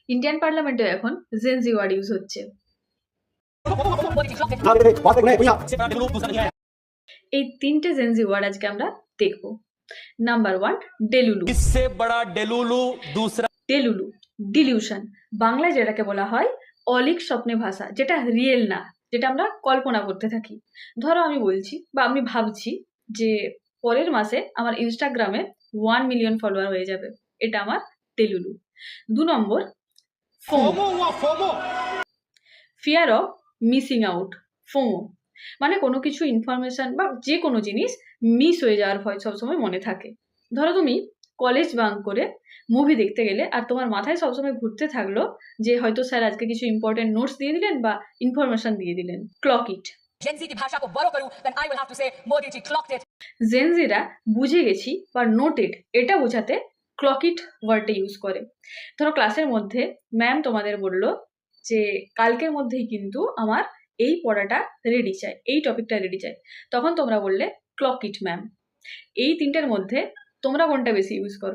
Indian পার্লামেন্টে এখন Gen Z word use হচ্ছে। এই তিনটে জেনজি ওয়ার্ড আজকে আমরা দেখব। Number 1, delulu. इससे बड़ा डेलुलू दूसरा ডেলুলু, ডিলিউশন, বাংলায় যেটাকে বলা হয় অলীক স্বপ্নে ভাষা, যেটা রিয়েল না, যেটা আমরা কল্পনা করতে থাকি। ধরো আমি বলছি বা আমি ভাবছি যে পরের মাসে আমার ইনস্টাগ্রামে 1 মিলিয়ন ফলোয়ার হয়ে যাবে, এটা আমার ডেলুলু। 2 নম্বর, FOMO, fear of missing out, FOMO, মানে কোনো কিছু ইনফরমেশন বা যে কোনো জিনিস মিস হয়ে যাওয়ার ভয় সবসময় মনে থাকে। ধরো তুমি কলেজ বাঙ্ক করে মুভি দেখতে গেলে আর তোমার মাথায় সবসময় ঘুরতে থাকলো যে হয়তো স্যার আজকে কিছু ইম্পর্টেন্ট নোটস দিয়ে দিলেন বা ইনফরমেশন দিয়ে দিলেন। ক্লক ইট। Gen Z की भाषा को borrow करूं, then I will have to say Modi ji clocked it. জেনজিরা বুঝে গেছি বা নোটেড এটা বোঝাতে ক্লক ইট ওয়ার্ডটা ইউজ করে। ধরো ক্লাসের মধ্যে ম্যাম তোমাদের বললো যে কালকের মধ্যেই কিন্তু আমার এই পড়াটা রেডি চাই, এই টপিকটা রেডি চাই, তখন তোমরা বললে ক্লক ইট ম্যাম। এই তিনটের মধ্যে তোমরা কোনটা বেশি ইউজ করো?